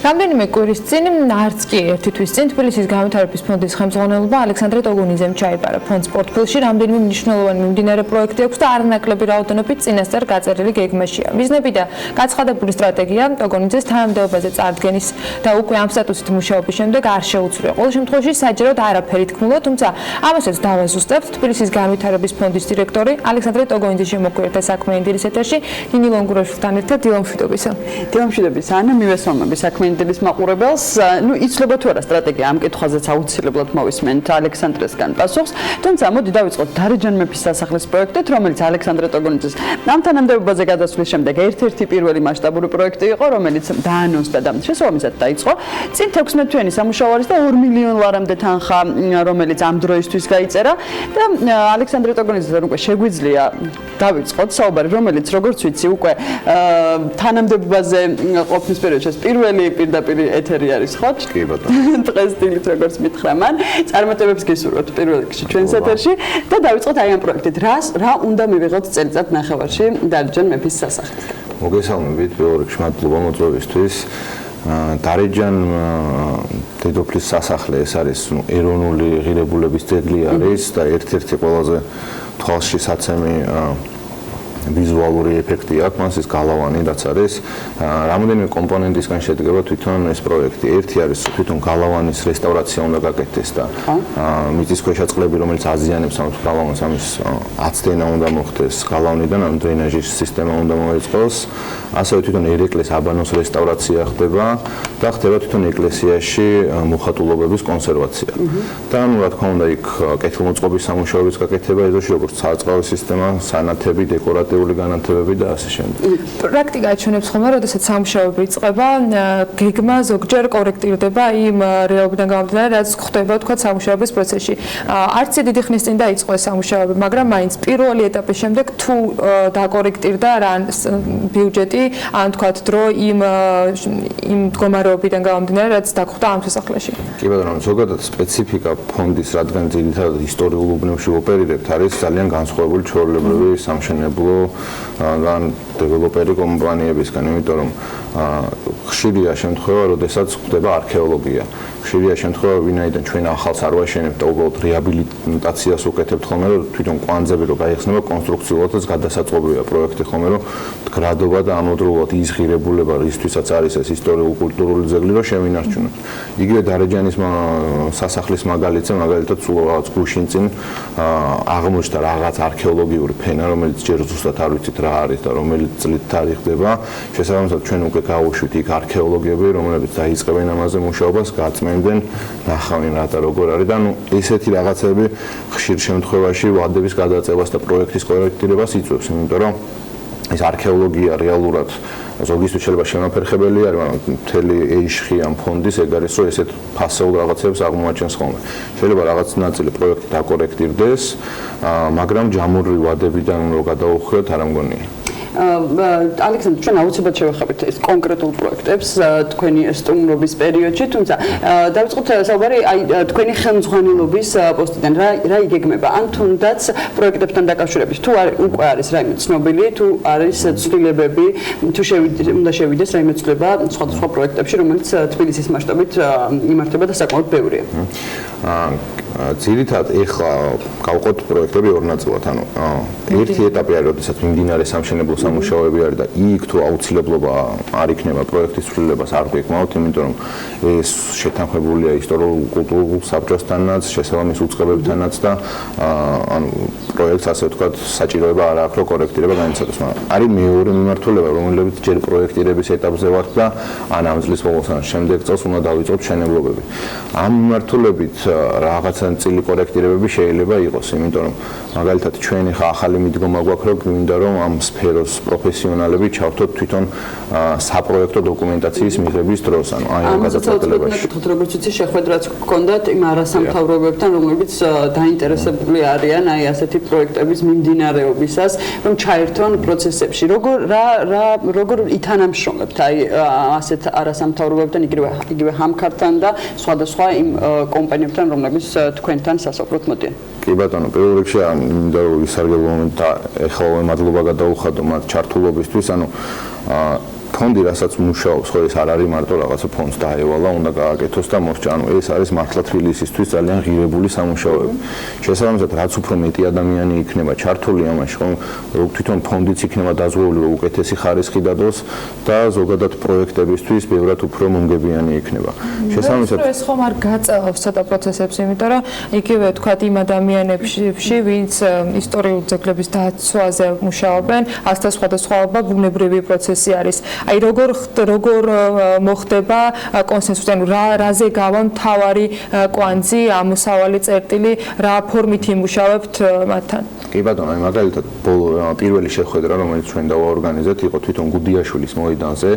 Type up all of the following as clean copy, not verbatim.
რამდენიმე კვირის წინ არც კი ერთი თვის წინ თბილისის განვითარების ფონდის ხელმძღვანელობა ალექსანდრე ტოგონიძემ ჩაიბარა ფონდს პორტფელში რამდენიმე მნიშვნელოვანი მიმდინარე პროექტი აქვს და არანაკლები რაოდენობით წინასწარ გაწერილი გეგმაშია. მიზნები და გაცხადებული სტრატეგია ტოგონიძეს თანამდებობაზე წარდგენის და უკვე ამ სტატუსით მუშაობის შემდეგ არ შეუცვლია. ყოველ შემთხვევაში საჯაროდ არაფერი თქმულა, თუმცა ამასაც დავაზუსტებთ. თბილისის განვითარების ფონდის დირექტორი ალექსანდრე ტოგონიძე შემოგვიერთდა საქმე ინდირის ეთერში. ნინი ლონგურაშვილთან ერთად დილამშვიდობისა. დილამშვიდობის ანა, მივესალმები საქმე ინდირის მაყურებელს. იცლება თუ არა სტრატეგია ამ კითხვაზეც აუცილებლად მოვისმენთ ალექსანდრესგან პასუხს. თუმცა მოდი დავიწყოთ დარეჯან მეფის სასახლის პროექტით, რომელიც ალექსანდრე ტოგონიძეს ამ თანამდებობაზე გადასვლის შემდეგ ერთ-ერთი პირველი მასშტაბური პროექტი იყო, რომელიც დაანონსდა და შესაბამისად დაიწყო. წინ 16 თვიანი სამუშაო არის და 2 მილიონ ლარამდე თანხა, რომელიც ამ დროისთვის გაიწერა და ალექსანდრე ტოგონიძესთან უკვე შეგვიძლია დავიწყოთ საუბარი, რომელიც როგორც ვიცი უკვე თანამდებობაზე ყოფნის პერიოდში პირველი პირდაპირ ეთერი არის, ხო? კი ბატონო. დღეს დილით როგორც მითხრა მან, წარმატებებს გისურვებთ პირველ რიგში ჩვენს ეთერში და დავიწყოთ აი ამ პროექტით. რა უნდა მივიღოთ წელიწად ნახევარში დარეჯან მეფის სასახლისგან? მოგესალმებით პირველ რიგში მადლობა მოწვევისთვის. დარეჯან დედოფლის სასახლე ეს არის ეროვნული ღირებულების ძეგლი არის და ერთ-ერთი ყველაზე თვალში საცემი ვიზუალური ეფექტი აქვს, მას ის გალავანი რაც არის. რამდენიმე კომპონენტისგან შედგება თვითონ ეს პროექტი. ერთი არის თვითონ გალავანის რესტავრაცია უნდა გაკეთდეს და მიწისქვეშა წყლები, რომელიც აზიანებს ამ გალავანს, ამის აცდენა უნდა მოხდეს გალავნიდან, ანუ დრენაჟის სისტემა უნდა მოეწყოს. ასევე თვითონ ერეკლეს აბანოს რესტავრაცია ხდება და ხდება თვითონ ეკლესიაში მოხატულობების კონსერვაცია. და ანუ რა თქმა უნდა იქ კეთილმოწყობის სამუშაოების გაკეთება ეზოში, როგორც სარწყავი სისტემა, სანათები, დეკორატიული განათებები და ასე შემდეგ. პრაქტიკა აჩვენებს ხოლმე, როდესაც სამუშაოები იწყება, გეგმა ზოგჯერ კორექტირდება იმ რეალობიდან გამომდინარე, რაც ხდება თქვა სამუშაოების პროცესში. არც დიდი ხნის წინ დაიწყო ეს სამუშაოები, მაგრამ მაინც პირველი ეტაპის შემდეგ თუ დაკორექტირდა რა ბიუჯეტი, ან თქვა დრო იმ მდგომარეობიდან გამომდინარე, რაც დაგხვდა ამ სასახლეში. კი ბატონო, ზოგადად სპეციფიკა ფონდის, რადგან ძირითადად ისტორიულ უბნებში ოპერირებთ, არის ძალიან განსხვავებული ჩვეულებრივი სამშენებლო ან დეველოპერი კომპანიებისგან, იმიტომ რომ ხშირია შემთხვევა, როდესაც ხდება არქეოლოგია. ხშირია შემთხვევა, ვინაიდან ჩვენ ახალს არ ვაშენებთ და უბრალოდ რეაბილიტაციას უკეთებთ ხოლმე, რომ თვითონ კვანძები რო გაიხსნება კონსტრუქციულადაც გადასაწყობია პროექტი ხოლმე, რომ გრადობა და ამოდროულად ის ღირებულება, რისთვისაც არის ეს ისტორიულ-კულტურული ძეგლი, რომ შევინარჩუნოთ. იგივე დარეჯანის სასახლის მაგალითზე, მაგალითად სულ რაღაც გუშინ წინ აღმოჩნდა რაღაც არქეოლოგიური ფენა, რომელიც ჯერ ზუსტად არ ვიცით რა არის და რომელი წლით თარიღდება. შესაბამისად ჩვენ უკვე გავუშვით იქ არქეოლოგები, რომლებიც დაიწყებენ ამაზე მუშაობას, გაწმენდნენ, ნახავენ რა და როგორ არის და ესეთი რაღაცები ხშირ შემთხვევაში ვადების გადაწევას და პროექტის კორექტირებას იწვევს, იმიტომ რომ ეს არქეოლოგია რეალურად ზოგისთვის შეიძლება შემაფერხებელი არის, მაგრამ მთელი ეიშხი ამ ფონდის ეგ არის, რომ ესეთ ფასეულ რაღაცებს აღმოაჩენს ხოლმე. შეიძლება რაღაც ნაწილი პროექტი დაკორექტირდეს, მაგრამ ჯამური ვადებიდან რომ გადაუხვიოთ არ ამგონია. ალექსანდრე, ჩვენ აუცილებლად შევეხებით ეს კონკრეტულ პროექტებს თქვენი სტუმრობის პერიოდში, თუმცა დავიწყოთ საუბარი აი თქვენი ხელმძღვანელობის პოსტიდან რა იგეგმება, ან თუნდაც პროექტებთან დაკავშირებით, თუ უკვე არის რაიმე ცნობილი, თუ არის ცვლილებები, თუ უნდა შევიდეს რაიმე ცვლილება სხვადასხვა პროექტებში, რომელიც თბილისის მასშტაბით იმართება და საკმაოდ ბევრია. ძირითადად ეხლა გავყოთ პროექტები ორ ნაწილად, ანუ ერთი ეტაპი არის, როდესაც მიმდინარე სამშენებლო სამუშაოები არის და იქ თუ აუცილებლობა არ იქნება პროექტის ცვლილებას არ გვეკმაოთ, იმიტომ რომ ეს შეთანხმებულია ისტორიულ-კულტურულ საბჭოსთანაც, შესაბამის უწყებებთანაც და ანუ პროექტს ასე ვთქვათ საჭიროება არ აქვს, რომ კორექტირება განიცადოს, მაგრამ არის მეორე მიმართულება, რომელიც ჯერ პროექტირების ეტაპზე ვართ და ან ამ წლის ბოლოს ან შემდეგ წელს უნდა დავიწყოთ მშენებლობები. ამ მიმართულებით რაღაცა წილი კორექტირებები შეიძლება იყოს, იმიტომ რომ მაგალითად ჩვენ ხა ახალი მიდგომა გვაქვს, რომ გვინდა რომ ამ სფეროს პროფესიონალები ჩავთოთ თვითონ საპროექტო დოკუმენტაციის მიღების დროს, ანუ აი ამ გადაწყვეტილებაში. როგორც ვიცი, შეხვედრაც გქონდათ იმ არასამთავრობოებთან, რომლებიც დაინტერესებული არიან აი ასეთი პროექტების მიმდინარეობისას, რომ ჩაერთონ პროცესებში. როგორ ითანამშრომლებთ აი ასეთ არასამთავრობოებთან, იგივე ჰამქართან და სხვადასხვა იმ კომპანიებთან, რომლებიც თქვენთან სასოფლოდ მოდიან? კი ბატონო, პირველ რიგში მინდა ვისარგებლო და ეხლა მადლობა გადაუხადო მათ ჩართულობისთვის, ანუ ფონდი რასაც მუშაობს, ხო ეს არ არის მარტო რაღაცა ფონდს დაევალა, უნდა გააკეთოს და მოსჭა. ანუ ეს არის მართლა თბილისისთვის ძალიან ღირებული სამუშაოები. შესაბამისად, რაც უფრო მეტი ადამიანი იქნება ჩართული ამაში, ხო, თვითონ ფონდიც იქნება დაზღვეული, რომ უკეთესი ხარისხი დადოს და ზოგადად პროექტებისთვის ბევრად უფრო მომგებიანი იქნება. შესაბამისად, ეს ხომ არ გაწევს ცოტა პროცესებს, იმიტომ რომ იგივე თქვათ იმ ადამიანებში, ვინც ისტორიულ ძეგლების დაცვაზე მუშაობენ, ასთა სხვადასხვაობა ბუნებრივი პროცესი არის. აი როგორ მოხდება კონსენსუსი, ანუ რაზე გავა მთავარი კვანძი, ამოსავალი წერტილი, რა ფორმით იმუშავებთ მათთან? კი ბატონო, აი მაგალითად პირველი შეხვედრა, რომელიც ჩვენ დავაორგანიზეთ, იყო თვითონ გუდიაშვილის მოედანზე.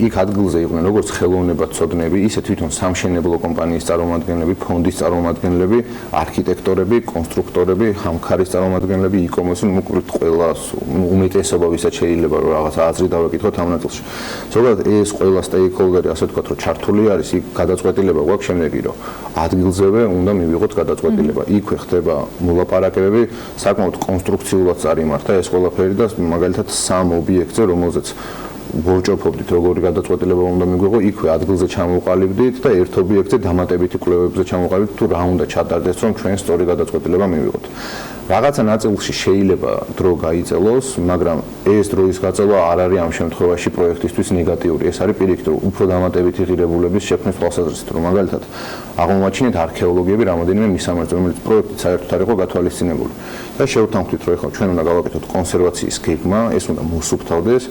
იქ ადგილზე იყვნენ როგორც ხელოვნებაცოდნები, ისე თვითონ სამშენებლო კომპანიის წარმომადგენლები, ფონდის წარმომადგენლები, არქიტექტორები, კონსტრუქტორები, ხამქარის წარმომადგენლები, e-commerce, მოკლედ ყველა უმეტესობა ვისაც შეიძლება რომ რაღაცა აზრი დავეკითხოთ ამ ნაწილში. ზოგადად ეს ყველა სტეიკჰოლდერი, ასე ვთქვათ, რომ ჩართული არის, იქ გადაწყვეტილება გვაქვს შემდეგი, რომ ადგილზევე უნდა მივიღოთ გადაწყვეტილება. იქვე ხდება მოლაპარაკებები, საკმაოდ კონსტრუქციულად წარიმართა ეს ყველაფერი და მაგალითად სამ ობიექტზე, რომელზეც ვოჭოფობდით როგორი გადაწყვეტილება უნდა მიგვიღო, იქვე ადგილზე ჩამოვყალიბდით და ერთ ობიექტზე დამატებითი კვლევებზე ჩამოვყალიბდით, თუ რა უნდა ჩატარდეს, რომ ჩვენ სწორი გადაწყვეტილება მივიღოთ. რაღაცა ნაწილში შეიძლება დრო გაიწელოს, მაგრამ ეს დროის გაწევა არ არის ამ შემთხვევაში პროექტისთვის ნეგატიური. ეს არის პირიქით, რომ უფრო დამატებითი ღირებულების შექმნის თვალსაზრისით, რომ მაგალითად აღმოაჩინეთ არქეოლოგიები რამოდენიმე მისამართზე, რომელიც პროექტით საერთოდ არ იყო გათვალისწინებული. და შევთანხმდით, რომ ეხლა ჩვენ უნდა გავაკეთოთ კონსერვაციის გეგმა, ეს უნდა მოსუფთავდეს,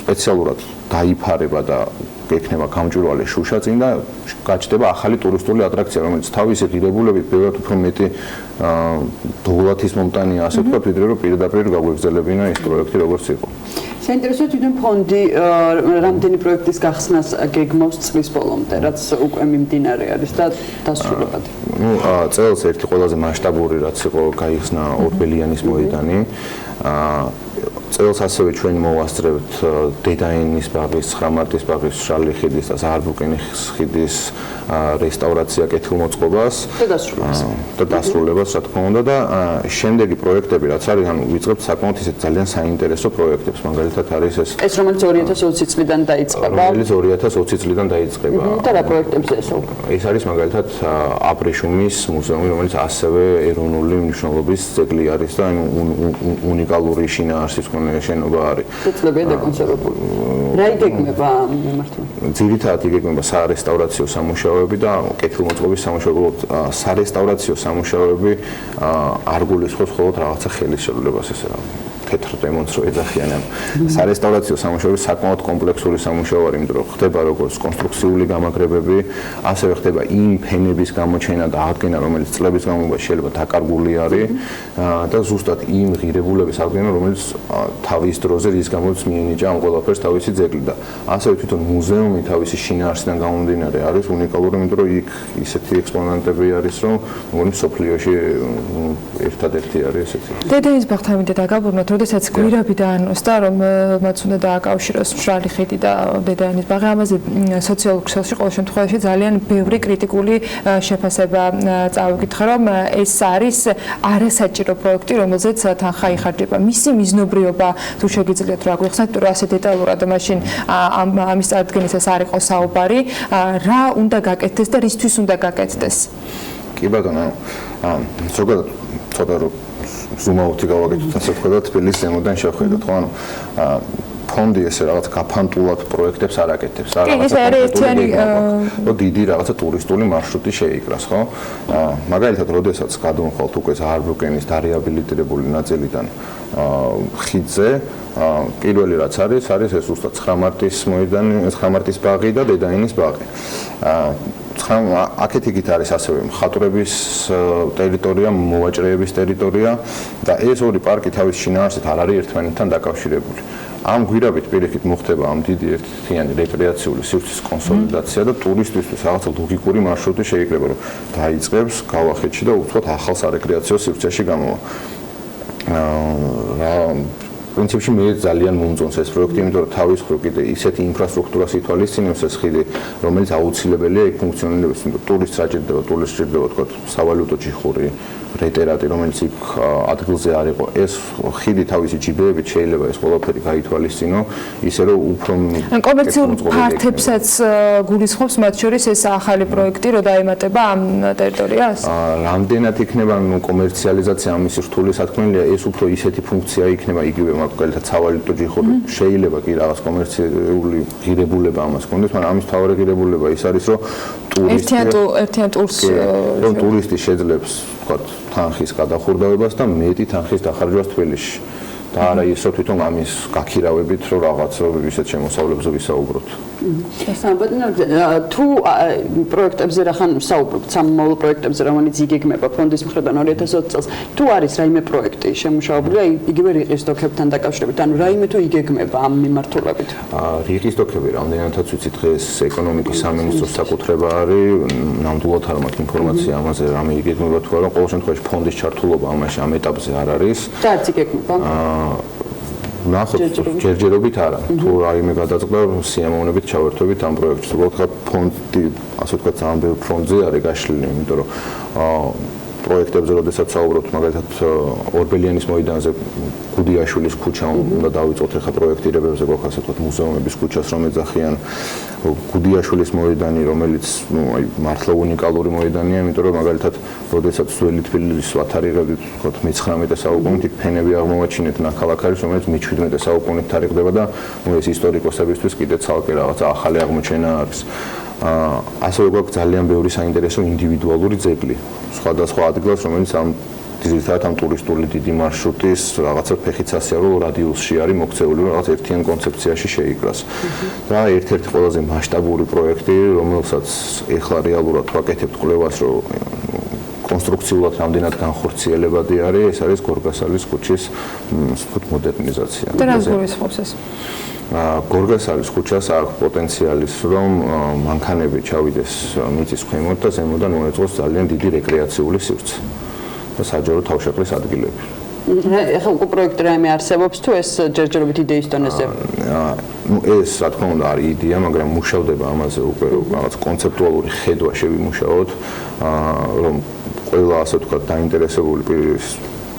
სპეციალურად დაიფარება და ექნება გამჭვირვალე შუშა წინ და გაჩნდება ახალი ტურისტული ატრაქცია, რომელიც თავისი ღირებულებით ბევრად უფრო მეტი დოვლათის მომტანია, ასე ვთქვათ, ვიდრე რომ პირდაპირ გაგვეგზელებინა ეს პროექტი როგორც იყო. საინტერესოა თვითონ ფონდი რამდენი პროექტის გახსნას გეგმავს წლის ბოლომდე, რაც უკვე მიმდინარე არის და დასრულებად. წელს ერთი ყველაზე მასშტაბური რაც იყო გაიხსნა ორბელიანის მოედანი. წელს ასევე ჩვენ მოვასწრებთ დედაენის ბაღის, ცხრამარტის ბაღის, შალი ხიდის და ზაარბუკენის ხიდის რესტავრაცია კეთილმოწყობას და დასრულებას, რა თქმა უნდა და შემდეგი პროექტები რაც არის, ანუ ვიწყებთ საკმაოდ ისეთ ძალიან საინტერესო პროექტებს, მაგალითად არის ეს რომელიც 2020 წლიდან დაიწყება. რომელიც 2020 წლიდან დაიწყება. და რა პროექტებზე ესო? ეს არის მაგალითად აბრეშუმის მუზეუმი, რომელიც ასევე ეროვნული მნიშვნელობის ძეგლი არის და უნიკალური შინაარსის შენობა არის. წლებია დაკონსერვებული. რა იგეგმება ამ მიმართულებით? ძირითადად იგეგმება სარესტავრაციო სამუშაოები და კეთილმოწყობის სამუშაოები. სარესტავრაციო სამუშაოები არ გულისხმობს მხოლოდ რაღაცა ხელის შევლებას, ესე რა. თეთრ რემონტს რო ეძახიან. სარესტავრაციო სამუშაოები საკმაოდ კომპლექსური სამუშაო არის, იმიტომ რომ ხდება როგორც კონსტრუქციული გამაგრებები, ასევე ხდება იმ ფენების გამოჩენა და აღდგენა, რომელიც წლების განმავლობაში შეიძლება დაკარგული არის და ზუსტად იმ ღირებულების აღდგენა, რომელიც თავის დროზე რის გამოც მიენიჭა ამ ყველაფერს თავისი ძეგლი და ასევე თვითონ მუზეუმი თავისი შინაარსიდან გამომდინარე არის უნიკალური, იმიტომ რომ იქ ისეთი ექსპონატები არის, რომ მგონი მსოფლიოში ერთადერთი არის ესეთი. დედაენის ბაღთან მინდა დაგაბრუნოთ, როდესაც გვირაბი დაანოსდა, რომ მათ უნდა დააკავშიროს მშრალი ხიდი და დედაენის ბაღი, ამაზე სოციალურ ქსელში ყოველ შემთხვევაში ძალიან ბევრი კრიტიკული შეფასება წავიკითხა, რომ ეს არის არასაჭირო პროექტი, რომელზეც თანხა იხარჯება. მისი მიზნობრიობა თუ შეგიძლიათ რა გვიხსნათ, რომ ასე დეტალურად მაშინ ამის წარდგენისას არ იყო საუბარი, რა უნდა გაკეთდეს და რისთვის უნდა გაკეთდეს? კი ბატონო, ზოგადად ცოტა რომ ზუმაუთი გავაკეთოთ, ასე ვთქვა და თბილისის ზემოდან შევხედოთ, ხო? ანუ ფონდი ესე რაღაც გაფანტულად პროექტებს არ აკეთებს. დიდი რაღაცა ტურისტული მარშრუტი შეიკრას, ხო? მაგალითად, როდესაც გადმოხვალთ უკვე ზაარბუკენის დარეაბილიტირებული ნაწილიდან ხიდზე, პირველი რაც არის ეს უბრალოდ ცხრამარტის მოედანი, ცხრამარტის ბაღი და დედაენის ბაღი. აქეთ იქით არის ასევე მხატვრების ტერიტორია, მოვაჭრეების ტერიტორია და ეს ორი პარკი თავის შინაარსით არ არის ერთმანეთთან დაკავშირებული. ამ გვირაბით პირიქით მოხდება ამ დიდი ერთთვიანი რეკრეაციული სივრცის კონსოლიდაცია და ტურისტისთვის რაღაცა ლოგიკური მარშრუტი შეიკრება, რომ დაიწყებს გავახეთში და უცბად ახალ სარეკრეაციო სივრცეში გამოვა. პრინციპში მე ძალიან მომწონს ეს პროექტი, იმიტომ რომ თავის მხრივ კიდე ისეთი ინფრასტრუქტურას ითვალისწინებს ეს ხიდი, რომელიც აუცილებელია იქ ფუნქციონირებას, იმიტომ ტურისტს რაჭირდება, ტურისტს ჭირდება, თქო, სავალუტო ჯიხური, რეტერატი, რომელიც იქ ადგილზე არ იყო, ეს ხიდი თავისი ჯიბეებით შეიძლება ეს ყველაფერი გაითვალისწინო, ისე რომ უფრო კომერციულ ფართებსაც გულისხმობს მათ შორის ეს ახალი პროექტი, რომ დაემატება ამ ტერიტორიას? რამდენად იქნება კომერციალიზაცია ამის რთული სათქმელია, ეს უფრო ისეთი ფუნქცია იქნება იგივე მაგალითად სავალუტო ჯიხური, შეიძლება კი რაღაც კომერციული ღირებულება ამას კონდეს, მაგრამ ამის მთავარი ღირებულება ის არის, რომ ერთიან ტურს რომ ტურისტი შეძლებს ვთქვათ თანხის გადახურდავებას და მეტი თანხის დახარჯვას თბილისში და არა ისო თვითონ ამის გაქირავებით რომ რაღაც ისეთ შემოსავლებზე ვისაუბროთ. თუ პროექტებზე რახან საუბრობთ, სამომავლო პროექტებზე, რომელიც იგეგმება ფონდის მხრიდან 2020 წელს, თუ არის რაიმე პროექტი შემუშავებული, იგივე რიყის დოქებთან დაკავშირებით, ანუ რაიმე თუ იგეგმება ამ მიმართულებით? რიყის დოქები რამდენადაც ვიცი დღეს ეკონომიკის სამინისტროს საკუთრება არის, ნამდვილად არ მაქვს ინფორმაცია ამაზე, რამე იგეგმება თუ არა, ყოველ შემთხვევაში ფონდის ჩართულობა ამაში ამ ეტაპზე არ არის. და არც იგეგმება? ნახოთ, ჯერჯერობით არა. თუ რაიმე გადაწყდა, სიამოვნებით ჩავერთვებით ამ პროექტს. უბრალოდ ფონდი, ასე ვთქვათ, ძალიან ბევრ ფრონტზე არის გაშლილი, იმიტომ რომ პროექტებზე, როდესაც საუბრობთ, მაგალითად, ორბელიანის მოედანზე გუდიაშვილის ქუჩა უნდა დავიწყოთ ახლა პროექტირებებზე, გვაქვს ასე ვთქვათ, მუზეუმების ქუჩას რომ ეძახიან, გუდიაშვილის მოედანი, რომელიც, მართლა უნიკალური მოედანია, იმიტომ რომ მაგალითად, როდესაც ძველი თბილისის ვათარიღებდით, ვთქვათ, მე-19 საუკუნით იქ ფენები აღმოვაჩინეთ ნაქალაქ არის, რომელიც მე-17 საუკუნით თარიღდება და ეს ისტორიკოსებისთვის კიდე ცალკე რაღაცა ახალი აღმოჩენა არის. ასევე გვაქვს ძალიან ბევრი საინტერესო ინდივიდუალური ძეგლი სხვადასხვა ადგილას, რომელიც ამ ძირითადად ამ ტურისტული დიდი მარშრუტის რაღაცა ფეხით სასიარულო რადიუსში არის მოქცეული, რაღაც ერთიან კონცეფციაში შეიკრას. და ერთ-ერთი ყველაზე მასშტაბური პროექტი, რომელსაც ეხლა რეალურად ვაკეთებთ კვლევას, რომ კონსტრუქციულად რამდენად განხორციელებადი არის, ეს არის გორგასალის ქუჩის მოდერნიზაცია. და რას გულისხმობს ეს? გორგასალის ქუჩას აქვს პოტენციალის, რომ მანქანები ჩავიდეს მიწის ქვემოთ და ზემოდან მოეწყოს ძალიან დიდი რეკრეაციული სივრცე და საჯარო თავშეყრის ადგილები. ეხლა უკვე პროექტი რაიმე არსებობს თუ ეს ჯერჯერობით იდეის დონეზე? ეს რა თქმა უნდა არის იდეა, მაგრამ მუშავდება ამაზე უკვე რაღაც კონცეპტუალური ხედვა შევიმუშაოთ, რომ ყველა ასე ვთქვათ დაინტერესებული პირის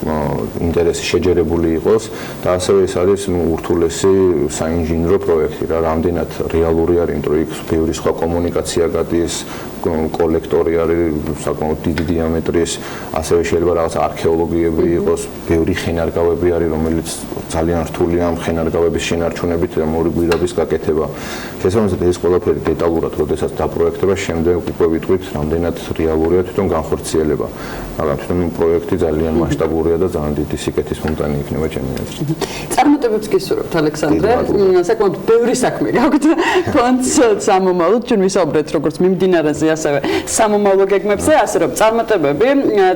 ინტერესი შეჯერებული იყოს და ასევე ეს არის ურთულესი საინჟინრო პროექტი რა, რამდენად რეალური არის, იმიტომ რომ იქ ბევრი სხვა კომუნიკაცია გადის, კოლექტორი არის საკმაოდ დიდი დიამეტრის, ასევე შეიძლება რაღაც არქეოლოგიები იყოს, ბევრი ხენარგავები არის, რომელიც ძალიან რთულია ამ ხენარგავების შენარჩუნებით და მორი გვირაბის გაკეთება. შესაბამისად ეს ყველაფერი დეტალურად როდესაც დაპროექტება, შემდეგ უკვე ვიტყვით, რამდენად რეალურია თვითონ განხორციელება. მაგრამ თვითონ პროექტი ძალიან მასშტაბურია და ძალიან დიდი სიკეთის მომტანი იქნება ჩემი აზრით. წარმატებებს გისურვებთ, ალექსანდრე. საკმაოდ ბევრი საქმე გაქვთ ფონდს სამომავლოდ, ჩვენ ვისაუბრეთ როგორც მიმდინარეზე, ასევე სამომავლო გეგმებზე, ასე რომ წარმატებები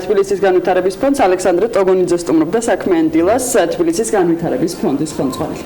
თბილისის განვითარების ფონდს ალექსანდრე ტოგონიძე სტუმრობდა საქმიან დილას თბილისის განვითარების ფონდის ხელმძღვანელი.